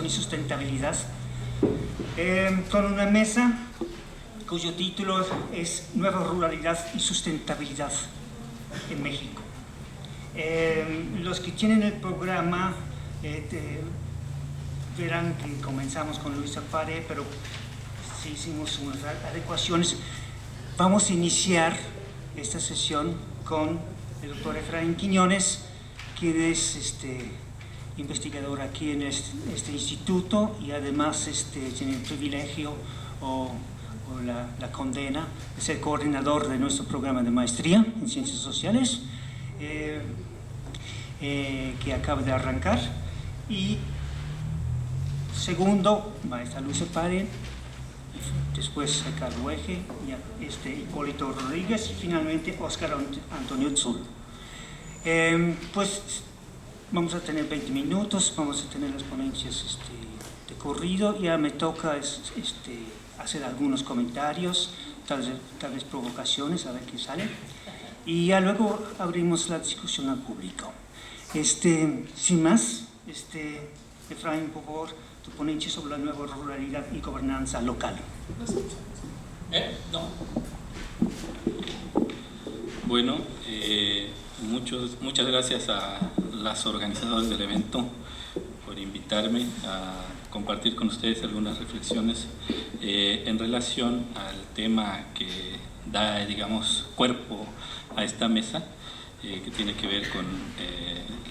y sustentabilidad, con una mesa cuyo título es Nueva Ruralidad y Sustentabilidad en México. Los que tienen el programa verán que comenzamos con Luisa Pare, pero sí hicimos unas adecuaciones. Vamos a iniciar esta sesión con el doctor Efraín Quiñones, quien es investigador aquí en este instituto y además tiene el privilegio o la condena de ser coordinador de nuestro programa de maestría en Ciencias Sociales, que acaba de arrancar. Y segundo, maestra Luisa Pare, después Carlos Eje, Hipólito Rodríguez y finalmente Óscar Antonio Tzul. Pues vamos a tener 20 minutos, vamos a tener las ponencias de corrido. Ya me toca hacer algunos comentarios, tal vez provocaciones, a ver qué sale. Y ya luego abrimos la discusión al público. Sin más, Efraín, por favor, tu ponencia sobre la nueva ruralidad y gobernanza local. No. Bueno, muchas gracias a las organizadoras del evento por invitarme a compartir con ustedes algunas reflexiones en relación al tema que da, digamos, cuerpo a esta mesa, que tiene que ver con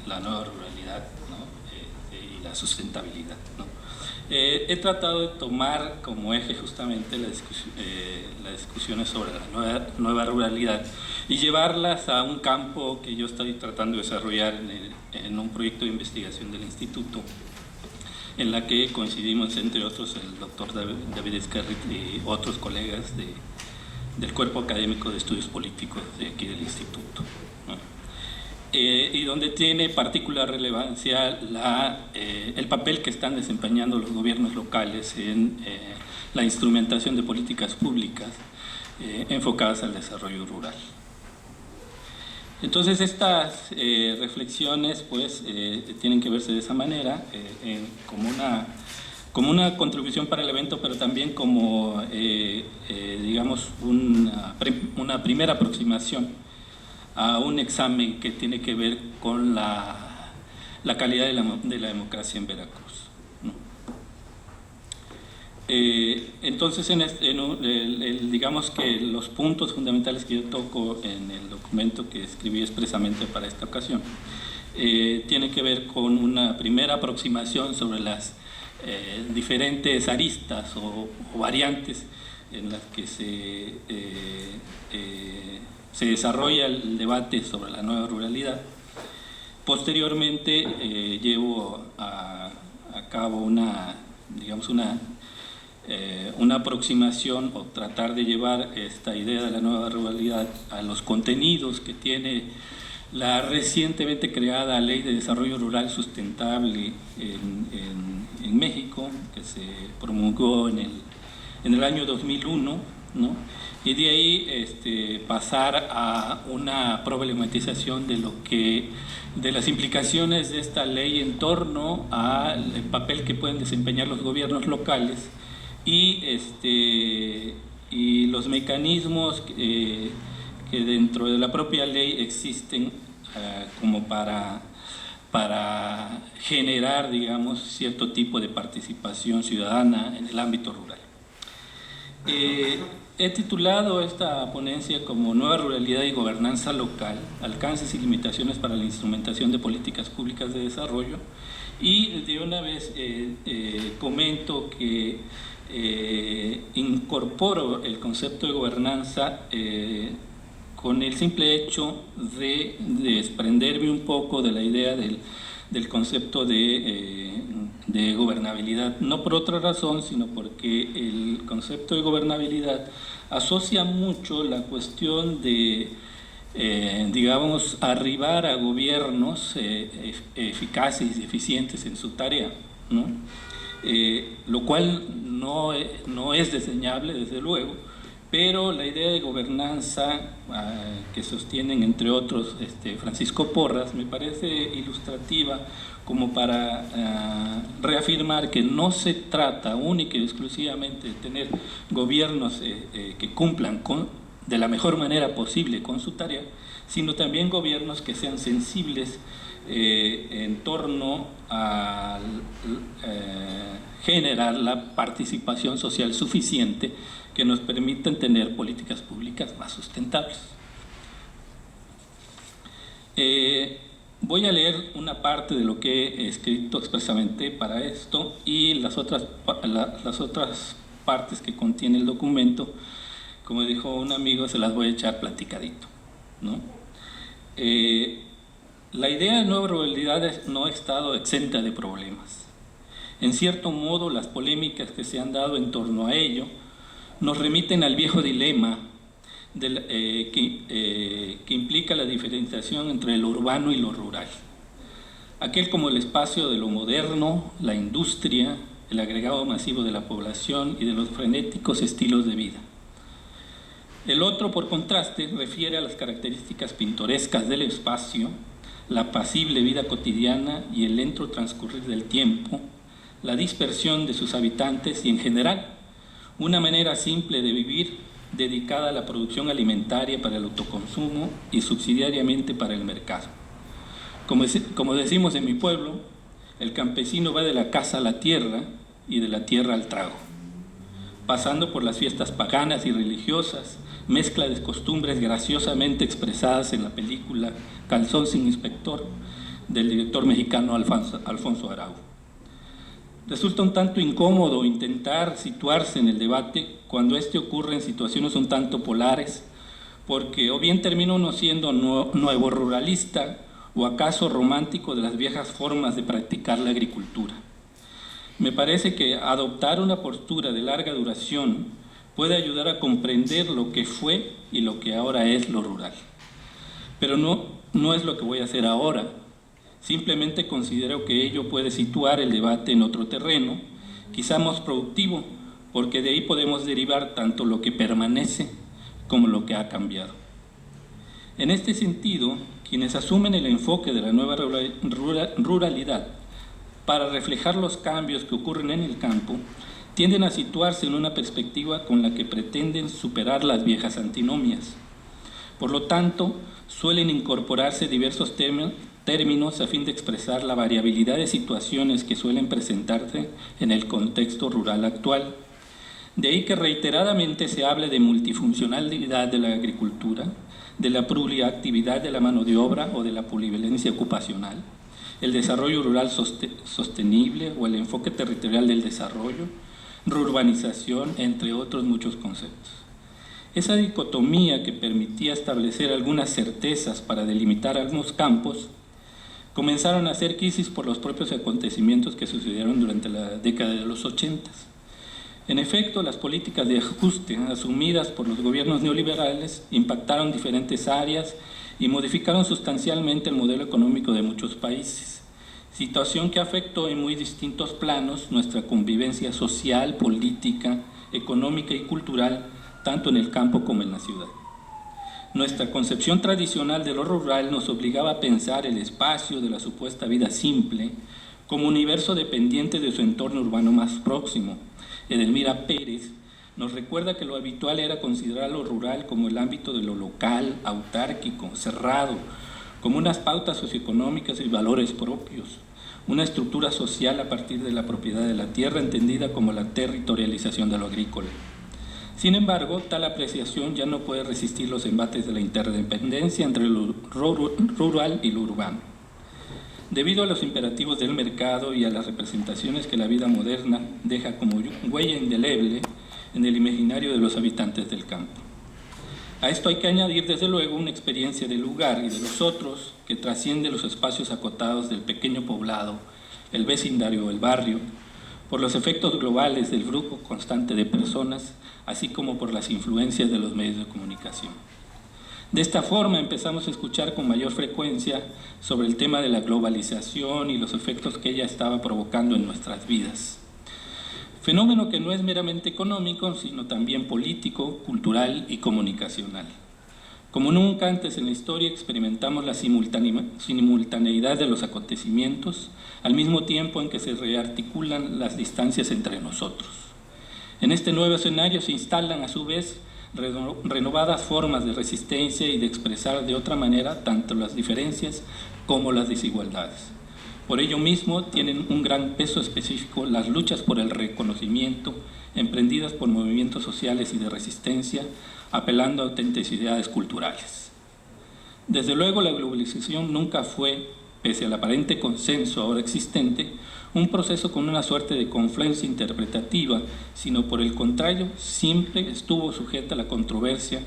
la nueva ruralidad, ¿no? Y la sustentabilidad, ¿no? He tratado de tomar como eje justamente las discusiones sobre la nueva ruralidad y llevarlas a un campo que yo estoy tratando de desarrollar en un proyecto de investigación del instituto, en la que coincidimos entre otros el doctor David Escarrit y otros colegas del cuerpo académico de estudios políticos de aquí del instituto, ¿no? Y donde tiene particular relevancia el papel que están desempeñando los gobiernos locales en la instrumentación de políticas públicas enfocadas al desarrollo rural. Entonces estas reflexiones pues tienen que verse de esa manera, como una contribución para el evento, pero también como digamos una primera aproximación a un examen que tiene que ver con la calidad de la democracia en Veracruz, ¿no? Entonces, digamos que los puntos fundamentales que yo toco en el documento que escribí expresamente para esta ocasión tiene que ver con una primera aproximación sobre las diferentes aristas o variantes en las que se desarrolla el debate sobre la nueva ruralidad. Posteriormente llevo a cabo una aproximación o tratar de llevar esta idea de la nueva ruralidad a los contenidos que tiene la recientemente creada Ley de Desarrollo Rural Sustentable en México, que se promulgó en el año 2001, ¿no? Y de ahí pasar a una problematización de las implicaciones de esta ley en torno al papel que pueden desempeñar los gobiernos locales y los mecanismos que dentro de la propia ley existen como para generar, digamos, cierto tipo de participación ciudadana en el ámbito rural. He titulado esta ponencia como Nueva Ruralidad y Gobernanza Local, alcances y limitaciones para la instrumentación de políticas públicas de desarrollo, y de una vez comento que incorporo el concepto de gobernanza con el simple hecho de desprenderme un poco de la idea del concepto de gobernabilidad, no por otra razón, sino porque el concepto de gobernabilidad asocia mucho la cuestión de, digamos, arribar a gobiernos eficaces y eficientes en su tarea, ¿no? Lo cual no es desdeñable, desde luego, pero la idea de gobernanza que sostienen, entre otros, Francisco Porras, me parece ilustrativa como para reafirmar que no se trata única y exclusivamente de tener gobiernos que cumplan de la mejor manera posible con su tarea, sino también gobiernos que sean sensibles en torno a generar la participación social suficiente que nos permitan tener políticas públicas más sustentables. Voy a leer una parte de lo que he escrito expresamente para esto y las otras partes que contiene el documento, como dijo un amigo, se las voy a echar platicadito, ¿no? La idea de nuevas ruralidades no ha estado exenta de problemas. En cierto modo, las polémicas que se han dado en torno a ello nos remiten al viejo dilema que implica la diferenciación entre lo urbano y lo rural. Aquel como el espacio de lo moderno, la industria, el agregado masivo de la población y de los frenéticos estilos de vida. El otro, por contraste, refiere a las características pintorescas del espacio, la apacible vida cotidiana y el lento transcurrir del tiempo, la dispersión de sus habitantes y, en general, una manera simple de vivir dedicada a la producción alimentaria para el autoconsumo y subsidiariamente para el mercado. Como decimos en mi pueblo, el campesino va de la casa a la tierra y de la tierra al trago, pasando por las fiestas paganas y religiosas, mezcla de costumbres graciosamente expresadas en la película Calzón sin inspector del director mexicano Alfonso Arau. Resulta un tanto incómodo intentar situarse en el debate cuando este ocurre en situaciones un tanto polares, porque o bien termina uno siendo nuevo ruralista o acaso romántico de las viejas formas de practicar la agricultura. Me parece que adoptar una postura de larga duración puede ayudar a comprender lo que fue y lo que ahora es lo rural. Pero no es lo que voy a hacer ahora. Simplemente considero que ello puede situar el debate en otro terreno, quizá más productivo, porque de ahí podemos derivar tanto lo que permanece como lo que ha cambiado. En este sentido, quienes asumen el enfoque de la nueva ruralidad para reflejar los cambios que ocurren en el campo, tienden a situarse en una perspectiva con la que pretenden superar las viejas antinomias. Por lo tanto, suelen incorporarse diversos términos a fin de expresar la variabilidad de situaciones que suelen presentarse en el contexto rural actual. De ahí que reiteradamente se hable de multifuncionalidad de la agricultura, de la pluriactividad de la mano de obra o de la polivalencia ocupacional, el desarrollo rural sostenible o el enfoque territorial del desarrollo, reurbanización, entre otros muchos conceptos. Esa dicotomía que permitía establecer algunas certezas para delimitar algunos campos, comenzaron a hacer crisis por los propios acontecimientos que sucedieron durante la década de los 80. En efecto, las políticas de ajuste asumidas por los gobiernos neoliberales impactaron diferentes áreas y modificaron sustancialmente el modelo económico de muchos países, situación que afectó en muy distintos planos nuestra convivencia social, política, económica y cultural, tanto en el campo como en la ciudad. Nuestra concepción tradicional de lo rural nos obligaba a pensar el espacio de la supuesta vida simple como universo dependiente de su entorno urbano más próximo. Edelmira Pérez nos recuerda que lo habitual era considerar lo rural como el ámbito de lo local, autárquico, cerrado, como unas pautas socioeconómicas y valores propios, una estructura social a partir de la propiedad de la tierra entendida como la territorialización de lo agrícola. Sin embargo, tal apreciación ya no puede resistir los embates de la interdependencia entre lo rural y lo urbano. Debido a los imperativos del mercado y a las representaciones que la vida moderna deja como huella indeleble en el imaginario de los habitantes del campo. A esto hay que añadir, desde luego, una experiencia del lugar y de los otros que trasciende los espacios acotados del pequeño poblado, el vecindario o el barrio, por los efectos globales del flujo constante de personas, así como por las influencias de los medios de comunicación. De esta forma empezamos a escuchar con mayor frecuencia sobre el tema de la globalización y los efectos que ella estaba provocando en nuestras vidas. Fenómeno que no es meramente económico, sino también político, cultural y comunicacional. Como nunca antes en la historia experimentamos la simultaneidad de los acontecimientos, al mismo tiempo en que se rearticulan las distancias entre nosotros. En este nuevo escenario se instalan a su vez renovadas formas de resistencia y de expresar de otra manera tanto las diferencias como las desigualdades. Por ello mismo tienen un gran peso específico las luchas por el reconocimiento emprendidas por movimientos sociales y de resistencia, apelando a autenticidades culturales. Desde luego, la globalización nunca fue, pese al aparente consenso ahora existente, un proceso con una suerte de confluencia interpretativa, sino por el contrario, siempre estuvo sujeta a la controversia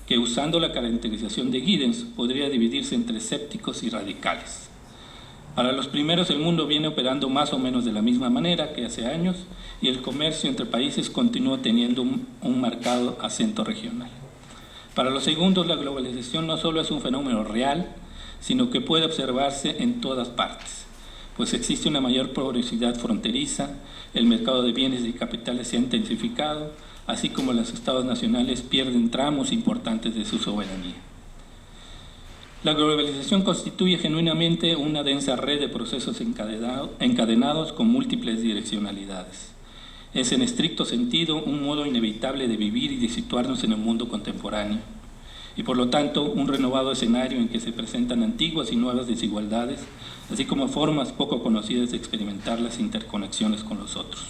que, usando la caracterización de Giddens, podría dividirse entre escépticos y radicales. Para los primeros, el mundo viene operando más o menos de la misma manera que hace años y el comercio entre países continúa teniendo un marcado acento regional. Para los segundos, la globalización no solo es un fenómeno real, sino que puede observarse en todas partes, pues existe una mayor porosidad fronteriza, el mercado de bienes y capitales se ha intensificado, así como los estados nacionales pierden tramos importantes de su soberanía. La globalización constituye genuinamente una densa red de procesos encadenados con múltiples direccionalidades. Es en estricto sentido un modo inevitable de vivir y de situarnos en el mundo contemporáneo, y por lo tanto un renovado escenario en que se presentan antiguas y nuevas desigualdades, así como formas poco conocidas de experimentar las interconexiones con los otros.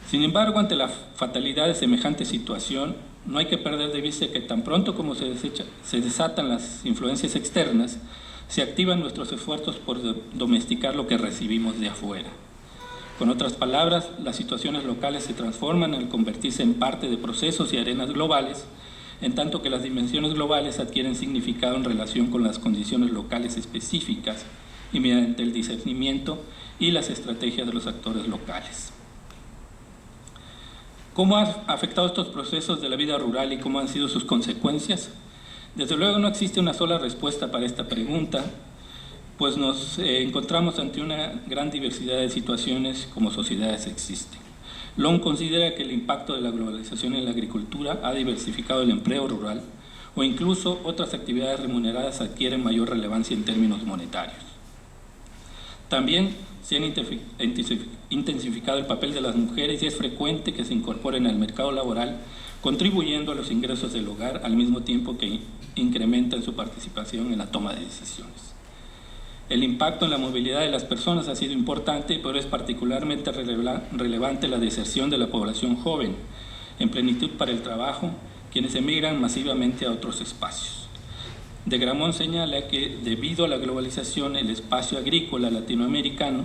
Sin embargo, ante la fatalidad de semejante situación, no hay que perder de vista que tan pronto como se desatan las influencias externas, se activan nuestros esfuerzos por domesticar lo que recibimos de afuera. Con otras palabras, las situaciones locales se transforman al convertirse en parte de procesos y arenas globales, en tanto que las dimensiones globales adquieren significado en relación con las condiciones locales específicas y mediante el discernimiento y las estrategias de los actores locales. ¿Cómo han afectado estos procesos de la vida rural y cómo han sido sus consecuencias? Desde luego no existe una sola respuesta para esta pregunta, pues nos encontramos ante una gran diversidad de situaciones como sociedades existen. Long considera que el impacto de la globalización en la agricultura ha diversificado el empleo rural o incluso otras actividades remuneradas adquieren mayor relevancia en términos monetarios. También se ha intensificado el papel de las mujeres y es frecuente que se incorporen al mercado laboral, contribuyendo a los ingresos del hogar al mismo tiempo que incrementan su participación en la toma de decisiones. El impacto en la movilidad de las personas ha sido importante, pero es particularmente relevante la deserción de la población joven, en plenitud para el trabajo, quienes emigran masivamente a otros espacios. De Gramont señala que, debido a la globalización, el espacio agrícola latinoamericano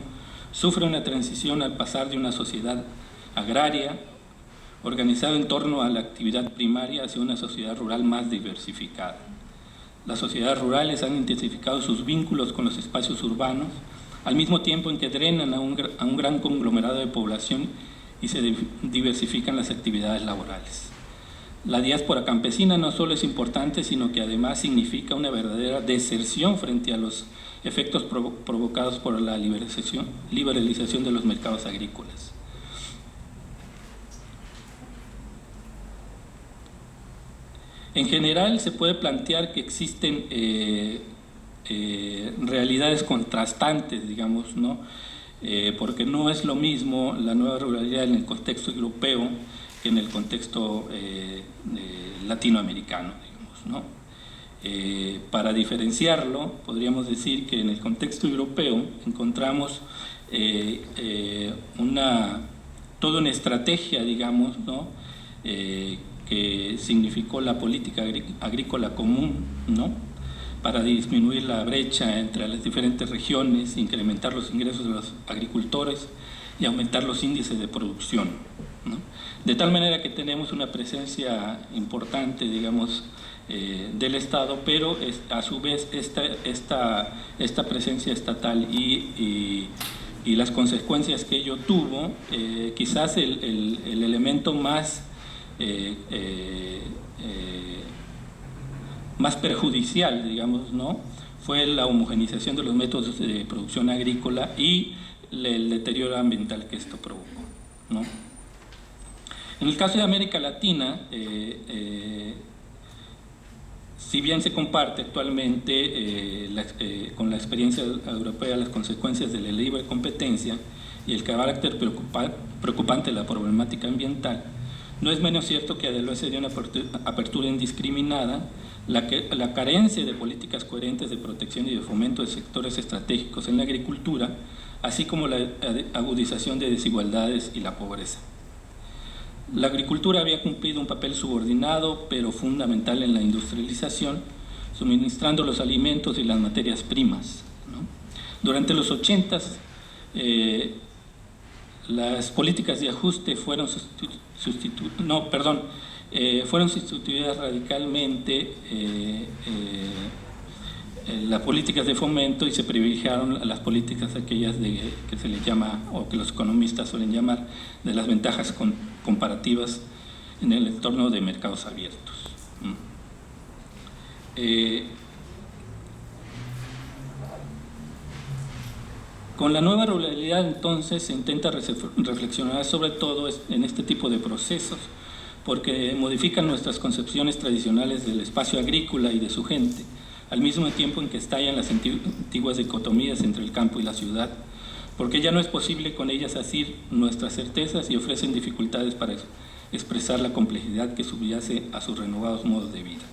sufre una transición al pasar de una sociedad agraria, organizada en torno a la actividad primaria, hacia una sociedad rural más diversificada. Las sociedades rurales han intensificado sus vínculos con los espacios urbanos, al mismo tiempo en que drenan a un gran conglomerado de población y se diversifican las actividades laborales. La diáspora campesina no solo es importante, sino que además significa una verdadera deserción frente a los efectos provocados por la liberalización de los mercados agrícolas. En general, se puede plantear que existen realidades contrastantes, digamos, ¿no? Porque no es lo mismo la nueva ruralidad en el contexto europeo que en el contexto latinoamericano, digamos, ¿no? Para diferenciarlo, podríamos decir que en el contexto europeo encontramos toda una estrategia, digamos, ¿no? Que significó la política agrícola común, ¿no? Para disminuir la brecha entre las diferentes regiones, incrementar los ingresos de los agricultores y aumentar los índices de producción, ¿no? De tal manera que tenemos una presencia importante, digamos, del Estado, pero a su vez esta presencia estatal y las consecuencias que ello tuvo, quizás el elemento más perjudicial, digamos, ¿no? Fue la homogenización de los métodos de producción agrícola y el deterioro ambiental que esto provocó. ¿no? En el caso de América Latina, si bien se comparte actualmente con la experiencia europea las consecuencias de la libre competencia y el carácter preocupante de la problemática ambiental, no es menos cierto que adolece de una apertura indiscriminada, la carencia de políticas coherentes de protección y de fomento de sectores estratégicos en la agricultura, así como la agudización de desigualdades y la pobreza. La agricultura había cumplido un papel subordinado pero fundamental en la industrialización, suministrando los alimentos y las materias primas, ¿no? Durante los 80s, las políticas de ajuste fueron sustituidas radicalmente las políticas de fomento y se privilegiaron las políticas aquellas que se les llama, o que los economistas suelen llamar, de las ventajas comparativas en el entorno de mercados abiertos. Con la nueva ruralidad, entonces, se intenta reflexionar sobre todo en este tipo de procesos, porque modifican nuestras concepciones tradicionales del espacio agrícola y de su gente, al mismo tiempo en que estallan las antiguas dicotomías entre el campo y la ciudad, porque ya no es posible con ellas asir nuestras certezas y ofrecen dificultades para expresar la complejidad que subyace a sus renovados modos de vida.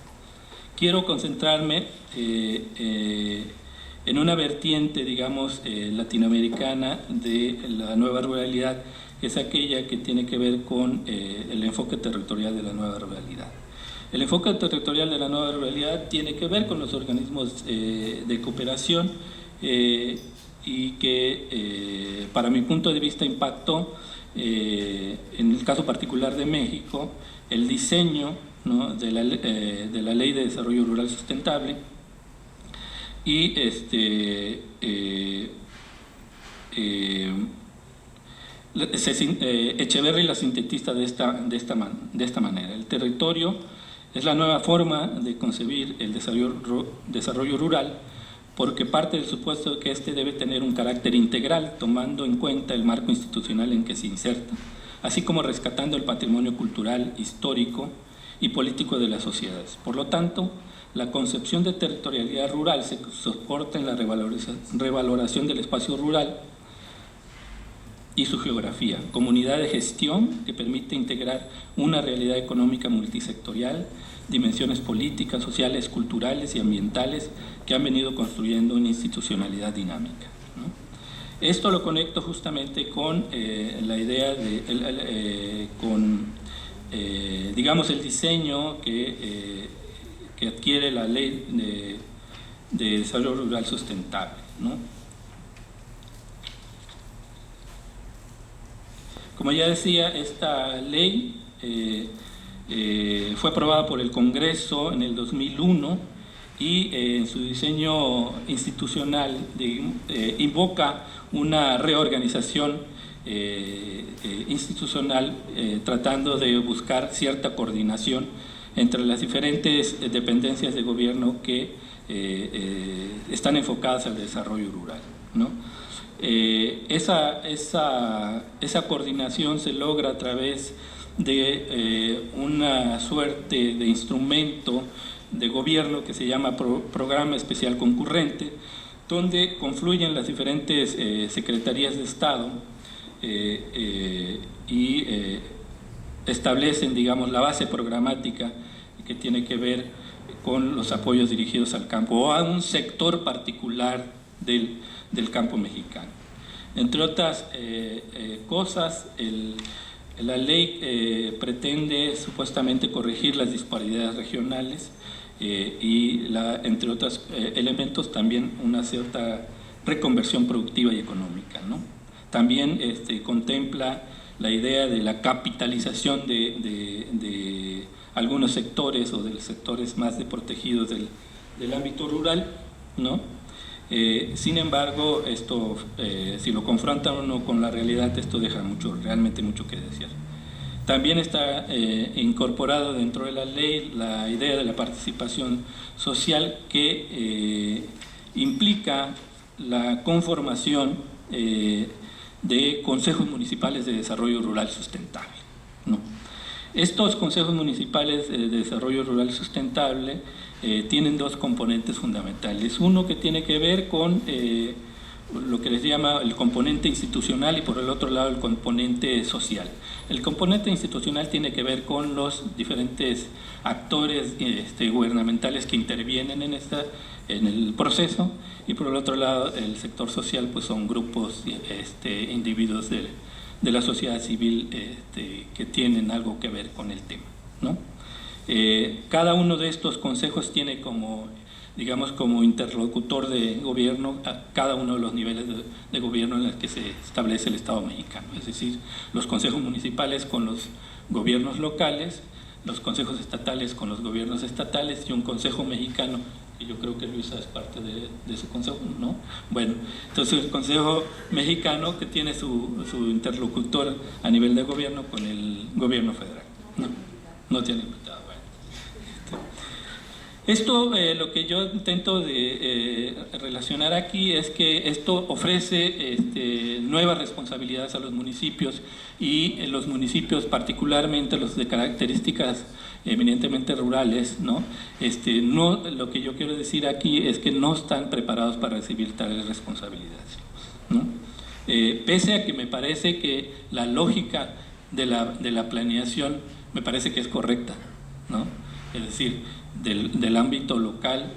Quiero concentrarme en una vertiente, digamos, latinoamericana de la nueva ruralidad, que es aquella que tiene que ver con el enfoque territorial de la nueva ruralidad. El enfoque territorial de la nueva ruralidad tiene que ver con los organismos de cooperación y que, para mi punto de vista, impactó, en el caso particular de México, el diseño, ¿no?, de la Ley de Desarrollo Rural Sustentable y Echeverry la sintetiza de esta manera. El territorio es la nueva forma de concebir el desarrollo rural, porque parte del supuesto de que éste debe tener un carácter integral, tomando en cuenta el marco institucional en que se inserta, así como rescatando el patrimonio cultural, histórico y político de las sociedades. Por lo tanto, la concepción de territorialidad rural se soporta en la revaloración del espacio rural y su geografía, comunidad de gestión que permite integrar una realidad económica multisectorial, dimensiones políticas, sociales, culturales y ambientales que han venido construyendo una institucionalidad dinámica, ¿no? Esto lo conecto justamente con la idea de, digamos, el diseño que adquiere la Ley de Desarrollo Rural Sustentable, ¿no? Como ya decía, esta ley fue aprobada por el Congreso en el 2001 y en su diseño institucional invoca una reorganización institucional tratando de buscar cierta coordinación entre las diferentes dependencias de gobierno que están enfocadas al desarrollo rural, ¿no? Esa coordinación se logra a través de una suerte de instrumento de gobierno que se llama Programa Especial Concurrente, donde confluyen las diferentes secretarías de Estado y establecen, digamos, la base programática que tiene que ver con los apoyos dirigidos al campo o a un sector particular del campo mexicano. Entre otras cosas, la ley pretende supuestamente corregir las disparidades regionales y, entre otros elementos, también una cierta reconversión productiva y económica, ¿no? También contempla la idea de la capitalización de algunos sectores o de los sectores más desprotegidos del ámbito rural, ¿no? Sin embargo, esto, si lo confronta uno con la realidad, esto deja realmente mucho que desear. También está incorporado dentro de la ley la idea de la participación social que implica la conformación de consejos municipales de desarrollo rural sustentable, ¿no? Estos consejos municipales de desarrollo rural sustentable tienen dos componentes fundamentales. Uno que tiene que ver con lo que les llama el componente institucional y por el otro lado el componente social. El componente institucional tiene que ver con los diferentes actores gubernamentales que intervienen en el proceso, y por el otro lado el sector social pues son grupos, individuos de la sociedad civil que tienen algo que ver con el tema, ¿no? Cada uno de estos consejos tiene como, digamos, como interlocutor de gobierno a cada uno de los niveles de gobierno en los que se establece el Estado mexicano, es decir, los consejos municipales con los gobiernos locales, los consejos estatales con los gobiernos estatales y un consejo mexicano, y yo creo que Luisa es parte de ese consejo, ¿no? Bueno, entonces el consejo mexicano que tiene su interlocutor a nivel de gobierno con el gobierno federal, no tiene invitado. Esto, lo que yo intento de relacionar aquí es que esto ofrece nuevas responsabilidades a los municipios, y los municipios, particularmente los de características eminentemente rurales, ¿no? Lo que yo quiero decir aquí es que no están preparados para recibir tales responsabilidades, ¿no? Pese a que me parece que la lógica de la planeación me parece que es correcta, ¿no? Es decir, del ámbito local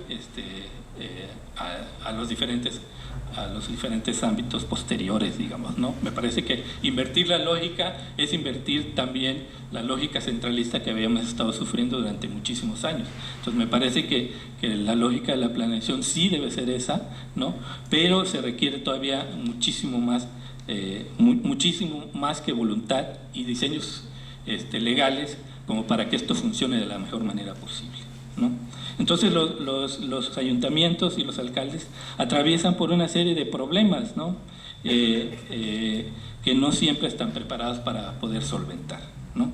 a los diferentes ámbitos posteriores, digamos, ¿no? Me parece que invertir la lógica es invertir también la lógica centralista que habíamos estado sufriendo durante muchísimos años. Entonces me parece que la lógica de la planeación sí debe ser esa, ¿no? Pero se requiere todavía muchísimo más que voluntad y diseños legales como para que esto funcione de la mejor manera posible, ¿no? Entonces los ayuntamientos y los alcaldes atraviesan por una serie de problemas, ¿no? Que no siempre están preparados para poder solventar, ¿no?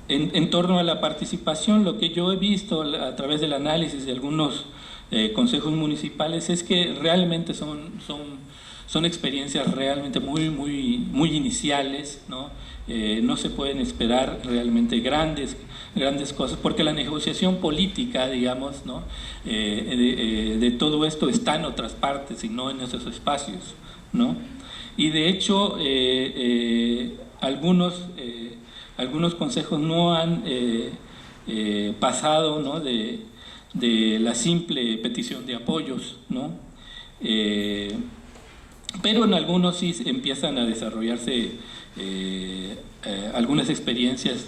En torno a la participación, lo que yo he visto a través del análisis de algunos consejos municipales es que realmente son experiencias realmente muy iniciales, ¿no? No se pueden esperar realmente grandes cosas, porque la negociación política, digamos, ¿no? De todo esto está en otras partes y no en esos espacios, ¿no? Y de hecho algunos consejos no han pasado, ¿no? de la simple petición de apoyos, ¿no? Pero en algunos sí empiezan a desarrollarse algunas experiencias,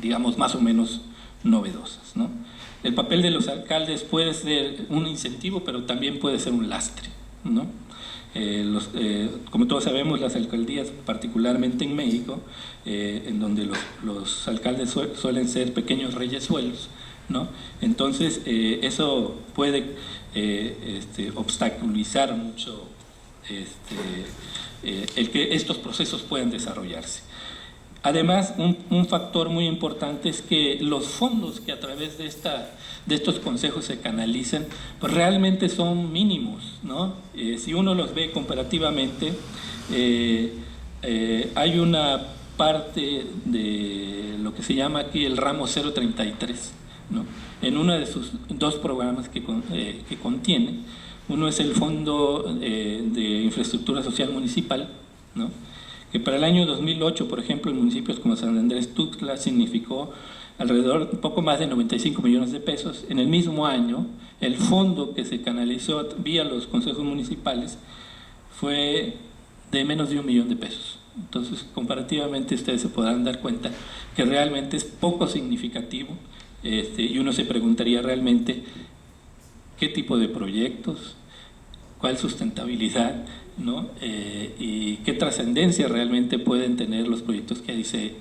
digamos, más o menos novedosas, ¿no? El papel de los alcaldes puede ser un incentivo, pero también puede ser un lastre, ¿no? Como todos sabemos, las alcaldías, particularmente en México, en donde los alcaldes suelen ser pequeños reyesuelos, ¿no? Entonces eso puede obstaculizar mucho el que estos procesos puedan desarrollarse. Además, un factor muy importante es que los fondos que a través de estos consejos se canalizan, pues realmente son mínimos, ¿no? Si uno los ve comparativamente, hay una parte de lo que se llama aquí el ramo 033, ¿no? En uno de sus dos programas que contiene. Uno es el Fondo de Infraestructura Social Municipal, ¿no? Que para el año 2008, por ejemplo, en municipios como San Andrés Tuxtla significó alrededor, un poco más de 95 millones de pesos. En el mismo año, el fondo que se canalizó vía los consejos municipales fue de menos de 1 millón de pesos. Entonces, comparativamente, ustedes se podrán dar cuenta que realmente es poco significativo, y uno se preguntaría realmente qué tipo de proyectos, cuál sustentabilidad, ¿no? Y qué trascendencia realmente pueden tener los proyectos que se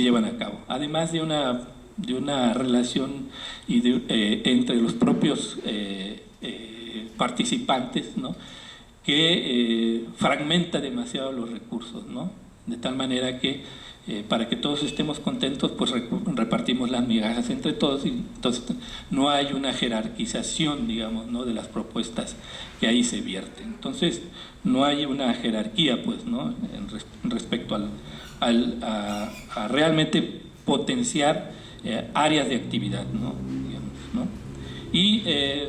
llevan a cabo. Además de una relación entre los propios participantes, ¿no? Que fragmenta demasiado los recursos, ¿no? De tal manera que para que todos estemos contentos, pues repartimos las migajas entre todos, y entonces no hay una jerarquización, digamos, ¿no?, de las propuestas que ahí se vierten. Entonces no hay una jerarquía, pues, ¿no?, respecto a realmente potenciar áreas de actividad, ¿no?, digamos, ¿no? Y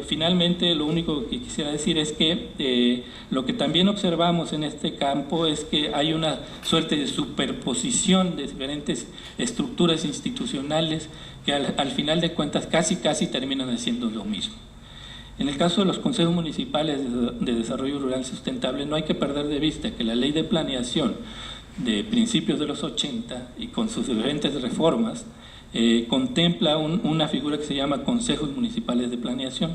finalmente lo único que quisiera decir es que lo que también observamos en este campo es que hay una suerte de superposición de diferentes estructuras institucionales que al final de cuentas casi terminan haciendo lo mismo. En el caso de los consejos municipales de desarrollo rural sustentable, no hay que perder de vista que la ley de planeación de principios de los 80 y con sus diferentes reformas contempla una figura que se llama consejos municipales de planeación,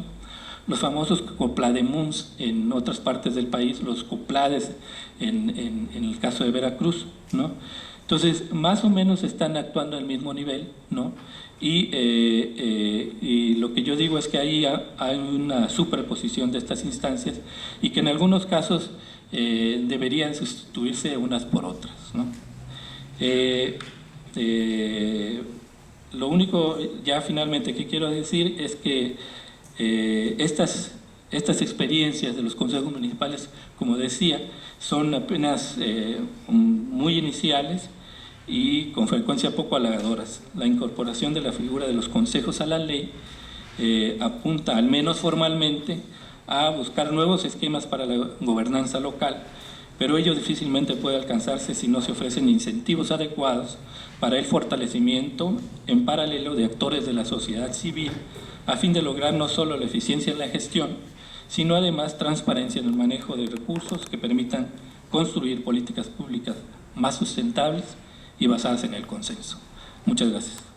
los famosos coplademuns en otras partes del país, los coplades en el caso de Veracruz, ¿no? Entonces, más o menos están actuando al mismo nivel, ¿no? Y lo que yo digo es que ahí hay una superposición de estas instancias y que en algunos casos deberían sustituirse unas por otras, ¿no? Lo único ya finalmente que quiero decir es que estas experiencias de los consejos municipales, como decía, son apenas muy iniciales y con frecuencia poco halagadoras. La incorporación de la figura de los consejos a la ley apunta, al menos formalmente, a buscar nuevos esquemas para la gobernanza local, pero ello difícilmente puede alcanzarse si no se ofrecen incentivos adecuados para el fortalecimiento en paralelo de actores de la sociedad civil a fin de lograr no solo la eficiencia en la gestión, sino además transparencia en el manejo de recursos que permitan construir políticas públicas más sustentables y basadas en el consenso. Muchas gracias.